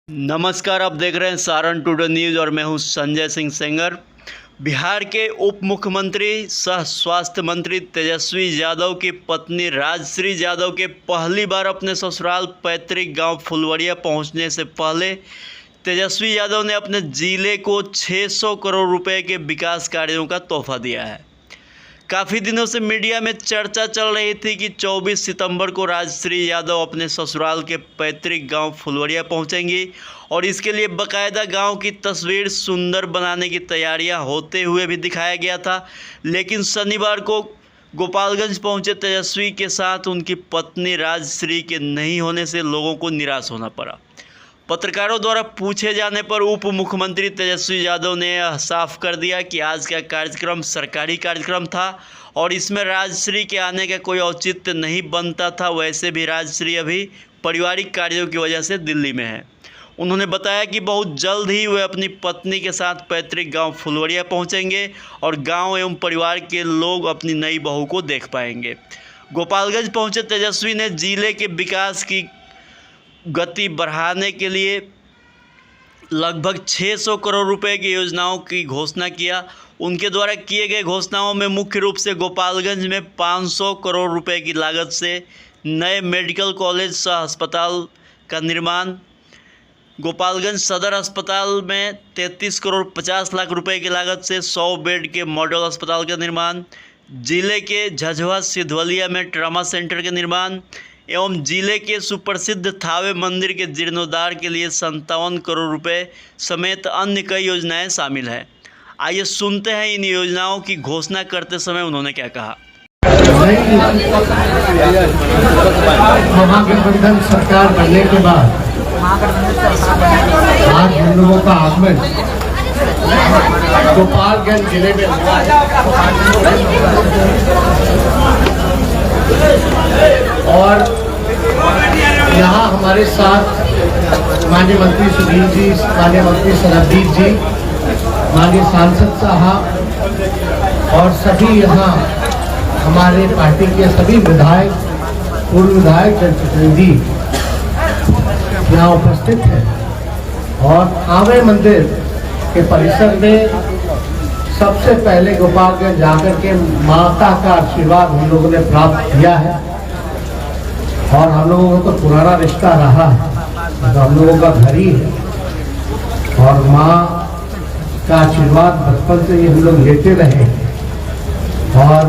नमस्कार, आप देख रहे हैं सारण टुडे न्यूज़ और मैं हूं संजय सिंह सेंगर। बिहार के उप मुख्यमंत्री सह स्वास्थ्य मंत्री तेजस्वी यादव की पत्नी राजश्री यादव के पहली बार अपने ससुराल पैतृक गांव फुलवरिया पहुंचने से पहले तेजस्वी यादव ने अपने जिले को 600 करोड़ रुपए के विकास कार्यों का तोहफा दिया है। काफ़ी दिनों से मीडिया में चर्चा चल रही थी कि 24 सितंबर को राजश्री यादव अपने ससुराल के पैतृक गांव फुलवरिया पहुंचेंगी और इसके लिए बाकायदा गांव की तस्वीर सुंदर बनाने की तैयारियां होते हुए भी दिखाया गया था। लेकिन शनिवार को गोपालगंज पहुंचे तेजस्वी के साथ उनकी पत्नी राजश्री के नहीं होने से लोगों को निराश होना पड़ा। पत्रकारों द्वारा पूछे जाने पर उप मुख्यमंत्री तेजस्वी यादव ने यह साफ कर दिया कि आज का कार्यक्रम सरकारी कार्यक्रम था और इसमें राजश्री के आने का कोई औचित्य नहीं बनता था। वैसे भी राजश्री अभी पारिवारिक कार्यों की वजह से दिल्ली में है। उन्होंने बताया कि बहुत जल्द ही वे अपनी पत्नी के साथ पैतृक गांव फुलवरिया पहुंचेंगे और गांव एवं परिवार के लोग अपनी नई बहू को देख पाएंगे। गोपालगंज पहुंचे तेजस्वी ने जिले के विकास की गति बढ़ाने के लिए लगभग 600 करोड़ रुपए की योजनाओं की घोषणा किया। उनके द्वारा किए गए घोषणाओं में मुख्य रूप से गोपालगंज में 500 करोड़ रुपए की लागत से नए मेडिकल कॉलेज सह अस्पताल का निर्माण, गोपालगंज सदर अस्पताल में 33 करोड़ 50 लाख रुपए की लागत से 100 बेड के मॉडल अस्पताल का निर्माण, जिले के झझवा सिधवलिया में ट्रामा सेंटर के निर्माण एवं जिले के सुप्रसिद्ध थावे मंदिर के जीर्णोद्धार के लिए 57 करोड़ रुपए समेत अन्य कई योजनाएं शामिल हैं। आइए सुनते हैं इन योजनाओं की घोषणा करते समय उन्होंने क्या कहा। महागठबंधन सरकार बनने के बाद आज हम लोगों का आगमन गोपालगंज जिले में हुआ और यहाँ हमारे साथ माननीय मंत्री सुधीर जी, माननीय मंत्री सरबजीत जी, माननीय सांसद साहब और सभी यहाँ हमारे पार्टी के सभी विधायक, पूर्व विधायक, जनप्रतिनिधि यहाँ उपस्थित हैं और थावे मंदिर के परिसर में सबसे पहले गोपालगंज जाकर के माता का आशीर्वाद हम लोगों ने प्राप्त किया है और हम लोगों को तो पुराना रिश्ता रहा है, तो हम लोगों का घर ही है और माँ का आशीर्वाद बचपन से ही हम लोग लेते रहे और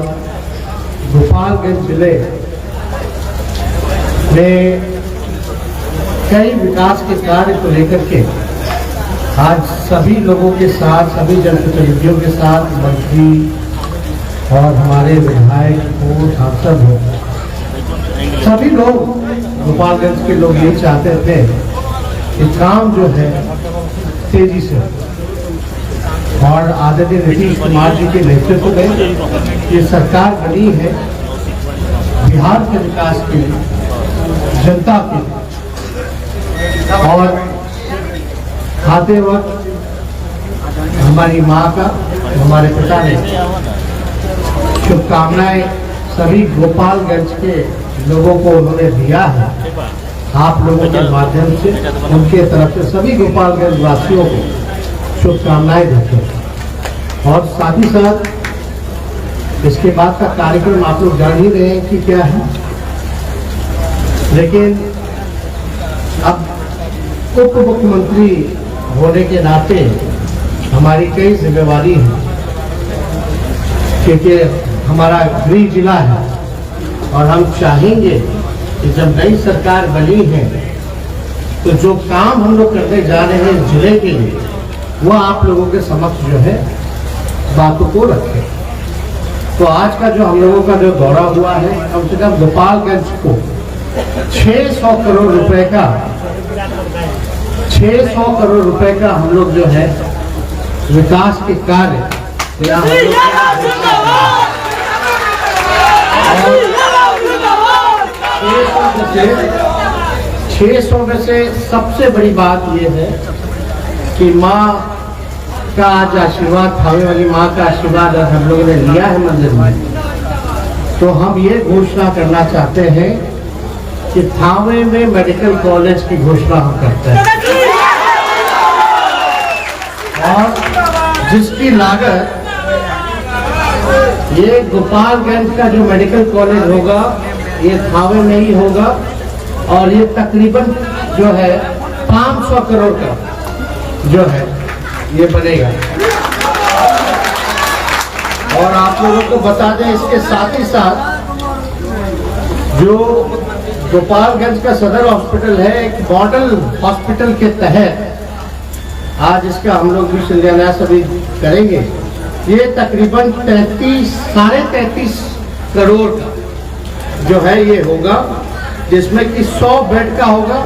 गोपालगंज जिले में कई विकास के कार्य को लेकर के आज सभी लोगों के साथ, सभी जनप्रतिनिधियों के साथ, मंत्री और हमारे विधायक हो, सांसद हो, सभी लोग गोपालगंज के लोग ये चाहते थे कि काम जो है तेजी से और आदरणीय नीतीश कुमार जी के नेतृत्व में ये सरकार बनी है बिहार के विकास के लिए, जनता के लिए और खाते वक्त हमारी माँ का, हमारे पिता ने शुभकामनाएं सभी गोपालगंज के लोगों को उन्होंने दिया है। आप लोगों के माध्यम से उनके तरफ से सभी गोपालगंज वासियों को शुभकामनाएं देते हैं और साथ ही साथ इसके बाद का कार्यक्रम आप लोग जान ही रहे हैं कि क्या है, लेकिन अब उप मुख्यमंत्री होने के नाते हमारी कई जिम्मेवारी है क्योंकि हमारा गृह जिला है और हम चाहेंगे कि जब नई सरकार बनी है तो जो काम हम लोग करने जा रहे हैं जिले के लिए वो आप लोगों के समक्ष जो है बातों को रखें। तो आज का जो हम लोगों का जो दौरा हुआ है, कम से कम गोपालगंज को 600 करोड़ रुपए का 600 करोड़ रुपए का हम लोग जो है विकास के कार्य 600 में से सबसे बड़ी बात यह है कि माँ का आज आशीर्वाद, थावे वाली माँ का आशीर्वाद हम लोगों ने लिया है मंदिर में, तो हम ये घोषणा करना चाहते हैं कि थावे में मेडिकल कॉलेज की घोषणा हम करते हैं। जिसकी लागत, ये गोपालगंज का जो मेडिकल कॉलेज होगा ये थावे में ही होगा और ये तकरीबन जो है 500 करोड़ का जो है ये बनेगा। और आप लोगों को बता दें, इसके साथ ही साथ जो गोपालगंज का सदर हॉस्पिटल है, एक मॉडल हॉस्पिटल के तहत आज इसका हम लोग भी शिलान्यास अभी करेंगे। ये तकरीबन 33 करोड़ का जो है ये होगा, जिसमें कि 100 बेड का होगा,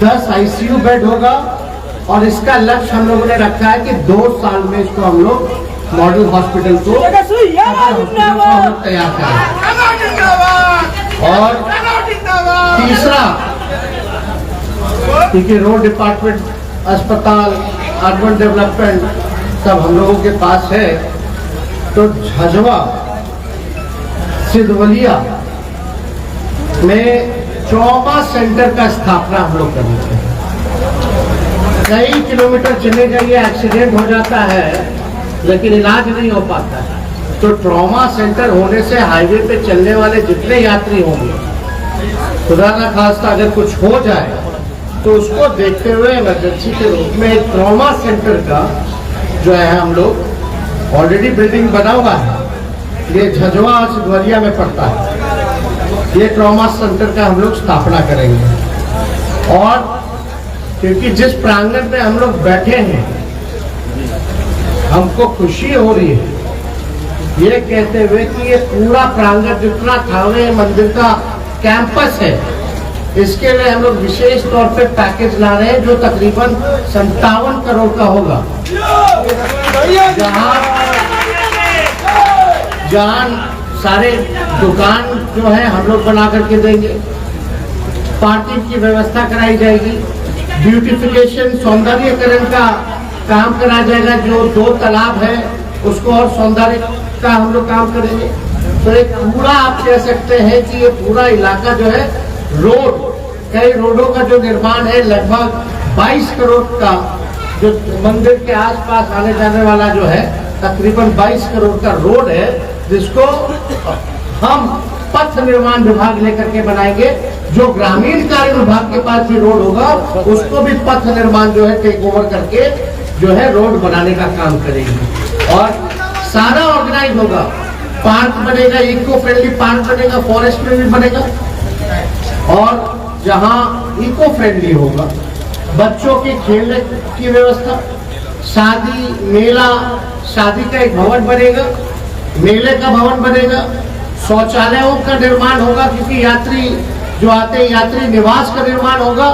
10 ICU बेड होगा और इसका लक्ष्य हम लोगों ने रखा है कि 2 साल में इसको हम लोग मॉडल हॉस्पिटल को तैयार करें। और तीसरा, क्योंकि रोड डिपार्टमेंट, अस्पताल, अर्बन डेवलपमेंट सब हम लोगों के पास है, तो झझवा सिद्धवलिया में ट्रॉमा सेंटर का स्थापना हम लोग करते हैं। कई किलोमीटर चले जाइए, एक्सीडेंट हो जाता है लेकिन इलाज नहीं हो पाता है, तो ट्रॉमा सेंटर होने से हाईवे पे चलने वाले जितने यात्री होंगे, खुदा ना खास्ता अगर कुछ हो जाए तो उसको देखते हुए इमरजेंसी के रूप में एक ट्रॉमा सेंटर का जो है हम लोग ऑलरेडी बिल्डिंग बना हुआ है, ये झझवा सिद्धवलिया में पड़ता है। ये ट्रॉमा सेंटर का हम लोग स्थापना करेंगे। और क्योंकि जिस प्रांगण में हम लोग बैठे हैं, हमको खुशी हो रही है ये कहते हुए कि ये पूरा प्रांगण जितना थावे मंदिर का कैंपस है, इसके लिए हम लोग विशेष तौर पे पैकेज ला रहे हैं जो तकरीबन 57 करोड़ का होगा, जहां सारे दुकान जो है हम लोग बना करके देंगे, पार्किंग की व्यवस्था कराई जाएगी, ब्यूटिफिकेशन सौंदर्यकरण का काम कराया जाएगा, जो 2 तालाब है उसको और सौंदर्य का हम लोग काम करेंगे। तो एक पूरा आप कह सकते हैं कि ये पूरा इलाका जो है रोड, कई रोडों का जो निर्माण है, लगभग 22 करोड़ का जो मंदिर के आसपास आने जाने वाला जो है तकरीबन 22 करोड़ का रोड है, जिसको हम पथ निर्माण विभाग लेकर के बनाएंगे। जो ग्रामीण कार्य विभाग के पास भी रोड होगा उसको भी पथ निर्माण जो है टेक ओवर करके जो है रोड बनाने का काम करेंगे। और सारा ऑर्गेनाइज होगा, पार्क बनेगा, इको फ्रेंडली पार्क बनेगा, फॉरेस्ट में भी बनेगा, और जहां इको फ्रेंडली होगा, बच्चों के खेलने की व्यवस्था, शादी मेला, शादी का एक भवन बनेगा, मेले का भवन बनेगा, शौचालयों का निर्माण होगा, क्योंकि यात्री जो आते हैं यात्री निवास का निर्माण होगा।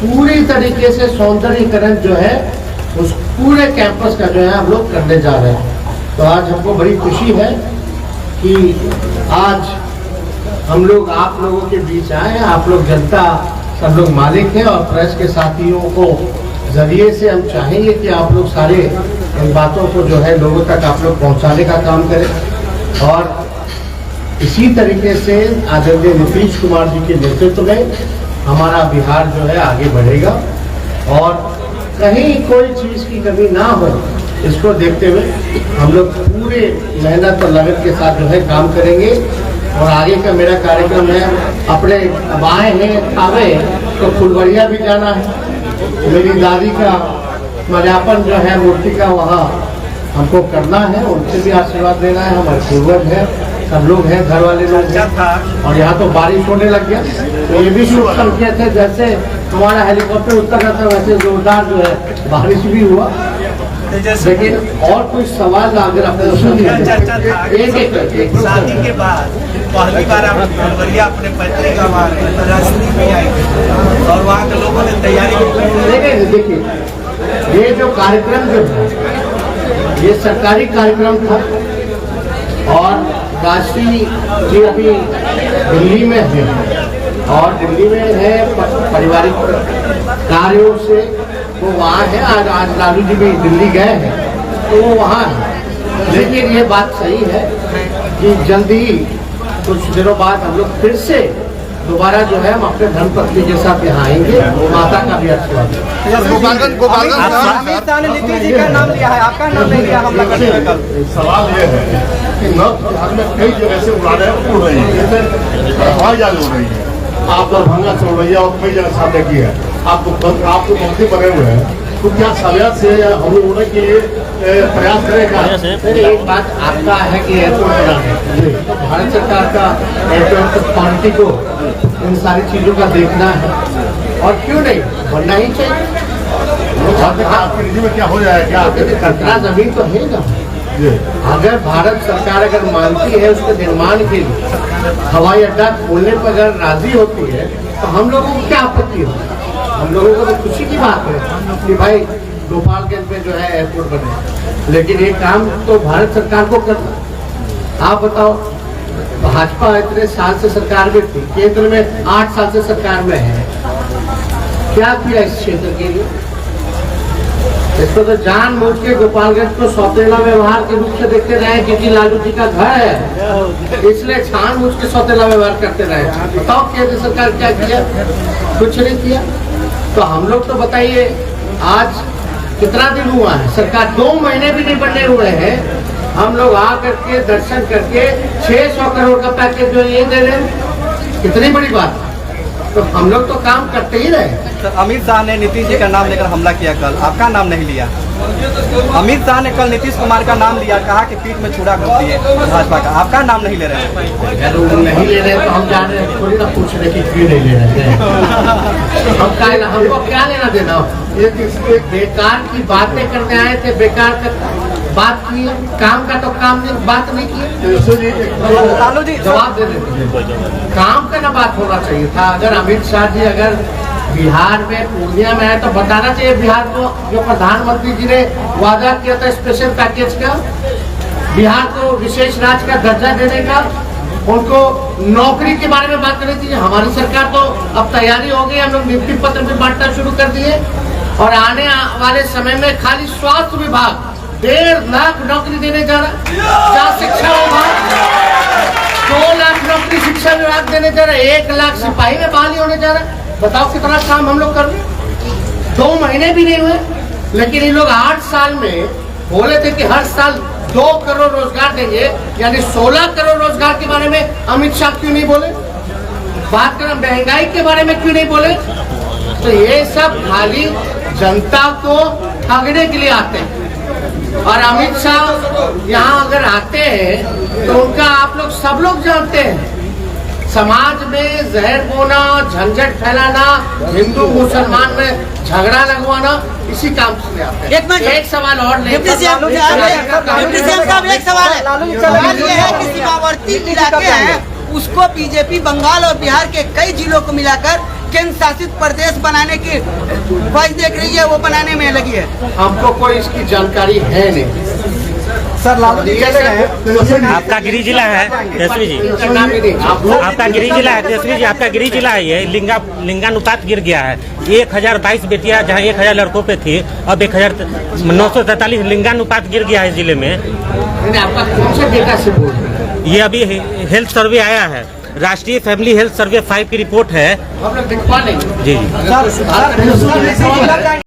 पूरी तरीके से सौंदर्यीकरण जो है उस पूरे कैंपस का जो है हम लोग करने जा रहे हैं। तो आज हमको बड़ी खुशी है कि आज हम लोग आप लोगों के बीच आए। आप लोग जनता सब लोग मालिक हैं और प्रेस के साथियों को जरिए से हम चाहेंगे कि आप लोग सारे इन बातों को जो है लोगों तक आप लोग पहुंचाने का काम करें। और इसी तरीके से आदरणीय नीतीश कुमार जी के नेतृत्व में हमारा बिहार जो है आगे बढ़ेगा और कहीं कोई चीज़ की कमी ना हो, इसको देखते हुए हम लोग पूरे मेहनत और लगन के साथ जो है काम करेंगे। और आगे का मेरा कार्यक्रम है, अपने अब आए हैं थावे तो फुलवरिया भी जाना है, मेरी दादी का मल्यापन जो है मूर्ति का वहाँ हमको करना है, उनसे भी आशीर्वाद लेना है। हमारे पूर्वज हैं, सब लोग हैं, घर वाले लोग हैं। और यहाँ तो बारिश होने लग गया, तो ये भी शुभ संकेत है। जैसे हमारा हेलीकॉप्टर उतर रहा था वैसे जोरदार जो है बारिश भी हुआ। लेकिन और कुछ सवाल अगर आपने एक शादी के बाद पहली बार आप फुलवरिया अपने पत्नी का राजनीति में आए और वहाँ के लोगों ने तैयारी। देखिए ये जो कार्यक्रम जो है ये सरकारी कार्यक्रम था और काशी जी अभी दिल्ली में है और दिल्ली में है पारिवारिक कार्यों से वो वहाँ है। आज लालू जी भी दिल्ली गए हैं तो वो वहाँ है। लेकिन ये बात सही है कि जल्दी ही कुछ दिनों बाद हम लोग फिर से दोबारा जो है हम अपने धर्मपत्नी के साथ यहाँ आएंगे, माता का भी आशीर्वाद। अमित शाह ने नीतीश जी का नाम लिया है, आपका नाम नहीं लिया हमला करने में कल। सवाल ये है कि नॉर्थ बिहार में कई जगह से उड़ानें उड़ रही है, जैसे हवाई जहाज उड़ रही है, आप दरभंगा से उड़ रही है और कई जगह सामने की है। आपको मंत्री बने हुए हैं, तो क्या सवाल से हम लोग उड़ने के लिए प्रयास करेगा? एक बात आपका है कि एयरपोर्ट बना है, तो भारत सरकार का एयरपोर्ट अथॉरिटी को इन सारी चीजों का देखना है, और क्यों नहीं बनना ही चाहिए। आपकी नीति में क्या हो जाएगा? कटरा जमीन तो है ना, अगर भारत सरकार अगर मानती है उसके निर्माण के लिए हवाई अड्डा खोलने पर अगर राजी होती है, तो हम लोगों को क्या आपत्ति है? हम लोगों को तो खुशी की बात है कि भाई गोपालगंज में जो है एयरपोर्ट बने, लेकिन ये काम तो भारत सरकार को करना। आप बताओ, भाजपा इतने साल से सरकार में थी, केंद्र में 8 साल से सरकार में है, क्या किया इस क्षेत्र के लिए? इसको तो जानबूझ के गोपालगंज को सौतेला व्यवहार के रूप से देखते रहे, क्योंकि लालू जी का घर है, इसलिए जानबूझ के सौतेला व्यवहार करते रहे। बताओ केंद्र सरकार क्या किया? कुछ नहीं किया। तो हम लोग तो बताइए, आज कितना दिन हुआ है, सरकार 2 महीने भी नहीं बने हुए हैं, हम लोग आ करके दर्शन करके 600 करोड़ का पैकेज जो ये दे रहे हैं, कितनी बड़ी बात है। तो हम लोग तो काम करते ही रहे। सर, अमित शाह ने नीतीश जी का नाम लेकर हमला किया कल, आपका नाम नहीं लिया। अमित शाह ने कल नीतीश कुमार का नाम लिया, कहा कि पीठ में छुरा घोंप दिए भाजपा का, आपका नाम नहीं ले रहे हैं। अगर वो नहीं ले रहे तो हम जान रहे हैं, थोड़ी ना पूछ रहे कि क्यों नहीं ले रहे हैं। हमको क्या लेना देना? ये बेकार की बातें करने आए थे, बेकार का बात की, काम का तो काम नहीं, बात नहीं की। लालू जी जवाब दे देते, काम का ना बात होना चाहिए था। अगर अमित शाह जी अगर बिहार में पूर्णिया में आए तो बताना चाहिए बिहार को, जो प्रधानमंत्री जी ने वादा किया था स्पेशल पैकेज का, बिहार को विशेष राज्य का दर्जा देने का, उनको नौकरी के बारे में बात करनी चाहिए। हमारी सरकार तो अब तैयारी हो गई, हम लोग नियुक्ति पत्र भी बांटना शुरू कर दिए, और आने वाले समय में खाली स्वास्थ्य विभाग 1.5 लाख नौकरी देने जा रहा है। शिक्षा विभाग 2 लाख नौकरी शिक्षा विभाग देने जा रहा है, 1 लाख सिपाही में बहाली होने जा रहा है। बताओ कितना काम हम लोग कर रहे हैं। 2 महीने भी नहीं हुए, लेकिन ये लोग 8 साल में बोले थे कि हर साल 2 करोड़ रोजगार देंगे, यानी 16 करोड़ रोजगार के बारे में अमित शाह क्यों नहीं बोले? बात करें महंगाई के बारे में क्यों नहीं बोले? तो ये सब खाली जनता को ठगने के लिए आते हैं। और अमित शाह यहाँ अगर आते हैं तो उनका आप लोग सब लोग जानते हैं, समाज में जहर बोना, झंझट फैलाना, हिंदू मुसलमान में झगड़ा लगवाना, इसी काम से आते हैं। एक सवाल और डिप्टी सीएम साहब, एक सवाल है, ये है कि सीमावर्ती इलाके हैं उसको बीजेपी बंगाल और बिहार के कई जिलों को मिलाकर केंद्र शासित प्रदेश बनाने की ख्वाहिश देख रही है, वो बनाने में लगी है। हमको कोई इसकी जानकारी है नहीं। सर, लालू जी चले गए। आपका गिरी जिला है तेजस्वी जी, आपका गिरी जिला है तेजस्वी जी, आपका गिरी जिला है। ये लिंगानुपात गिर गया है। 1022 बेटियां जहाँ 1000 लड़कों पे थी, अब 1943 लिंगानुपात गिर गया है जिले में। आपका कौन सा डेटा से बोल रहे हैं? ये अभी हेल्थ सर्वे आया है, राष्ट्रीय फैमिली हेल्थ सर्वे 5 की रिपोर्ट है। हम लोग दिखवा लेंगे जी जी।